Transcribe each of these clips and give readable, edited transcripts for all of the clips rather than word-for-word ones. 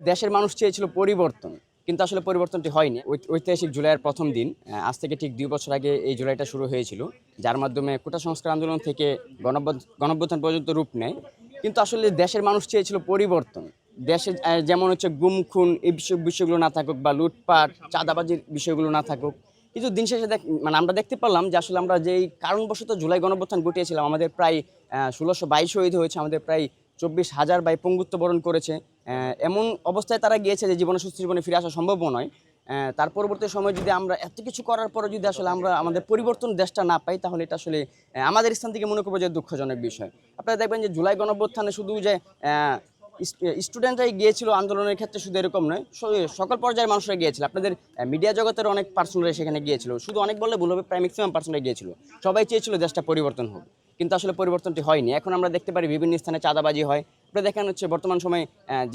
দেশের মানুষ চেয়েছিল পরিবর্তন, কিন্তু আসলে পরিবর্তনটি হয়নি। ঐতিহাসিক জুলাইয়ের প্রথম দিন, আজ থেকে ঠিক ২ বছর আগে এই জুলাইটা শুরু হয়েছিল, যার মাধ্যমে কোটা সংস্কার আন্দোলন থেকে গণঅভ্যুত্থান পর্যন্ত রূপ নেয়। কিন্তু আসলে দেশের মানুষ চেয়েছিল পরিবর্তন। দেশে যেমন হচ্ছে গুম খুন এই বিষয়গুলো না থাকুক, বা লুটপাট চাঁদাবাজির বিষয়গুলো না থাকুক। কিন্তু দিন শেষে মানে আমরা দেখতে পারলাম যে আসলে আমরা যেই কারণবশত জুলাই গণঅভ্যুত্থান ঘটিয়েছিলাম, আমাদের প্রায় ১৬২২ শহীদ হয়েছে, আমাদের প্রায় ২৪,০০০ ভাই পঙ্গুত্ব বরণ করেছে। এমন অবস্থায় তারা গিয়েছে যে জীবনে সুস্থ জীবনে ফিরে আসা সম্ভব নয়। তার পরবর্তী সময় যদি আমরা এত কিছু করার পরে যদি আসলে আমরা আমাদের পরিবর্তন দেশটা না পাই, তাহলে এটা আসলে আমাদের স্থান থেকে মনে করবো যে দুঃখজনক বিষয়। আপনারা দেখবেন যে জুলাই গণঅভ্যুত্থানে শুধু যে স্টুডেন্টরাই গিয়েছিল আন্দোলনের ক্ষেত্রে, শুধু এরকম নয়, সকল পর্যায়ের মানুষরা গিয়েছিল। আপনাদের মিডিয়া জগতের অনেক পার্সোনালি সেখানে গিয়েছিল, শুধু অনেক বললে ভুল হবে, প্রায় ম্যাক্সিমাম পার্সোনালি গিয়েছিল। সবাই চেয়েছিল দেশটা পরিবর্তন হোক, কিন্তু আসলে পরিবর্তনটি হয়নি। এখন আমরা দেখতে পারি বিভিন্ন স্থানে চাঁদাবাজি হয়। আপনি দেখেন হচ্ছে বর্তমান সময়ে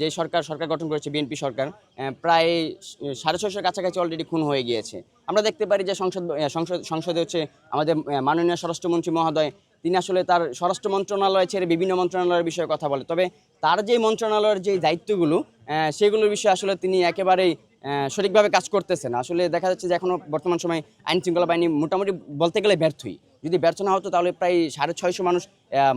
যে সরকার গঠন করেছে বিএনপি সরকার, প্রায় ৬৫০ কাছাকাছি অলরেডি খুন হয়ে গিয়েছে। আমরা দেখতে পারি যে সংসদে হচ্ছে আমাদের মাননীয় স্বরাষ্ট্রমন্ত্রী মহোদয়, তিনি আসলে তার স্বরাষ্ট্র মন্ত্রণালয় ছেড়ে বিভিন্ন মন্ত্রণালয়ের বিষয়ে কথা বলে। তবে তার যে মন্ত্রণালয়ের যে দায়িত্বগুলো, সেগুলোর বিষয়ে আসলে তিনি একেবারেই সঠিকভাবে কাজ করতেছেন। আসলে দেখা যাচ্ছে যে এখনও বর্তমান সময়ে আইন শৃঙ্খলা বাহিনী মোটামুটি বলতে গেলে ব্যর্থই। যদি ব্যর্থ না হতো তাহলে প্রায় ৬৫০ মানুষ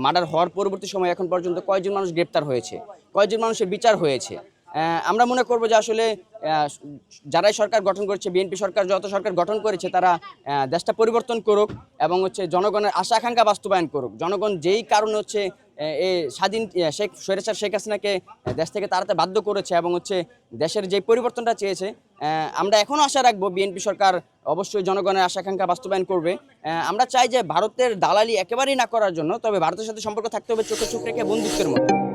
মার্ডার হওয়ার পরবর্তী সময় এখন পর্যন্ত কয়েকজন মানুষ গ্রেপ্তার হয়েছে, কয়েকজন মানুষের বিচার হয়েছে। আমরা মনে করব যে আসলে যারাই সরকার গঠন করেছে, বিএনপি সরকার যত সরকার গঠন করেছে, তারা দেশটা পরিবর্তন করুক এবং হচ্ছে জনগণের আশা আকাঙ্ক্ষা বাস্তবায়ন করুক। জনগণ যেই কারণে হচ্ছে এই স্বাধীন স্বৈরাচার শেখ হাসিনাকে দেশ থেকে তাড়াতে বাধ্য করেছে এবং হচ্ছে দেশের যে পরিবর্তনটা চেয়েছে, আমরা এখনও আশা রাখবো বিএনপি সরকার অবশ্যই জনগণের আশা আকাঙ্ক্ষা বাস্তবায়ন করবে। আমরা চাই যে ভারতের দালালি একেবারেই না করার জন্য, তবে ভারতের সাথে সম্পর্ক থাকতে হবে চোখে চোখ রেখে বন্ধুত্বের মতো।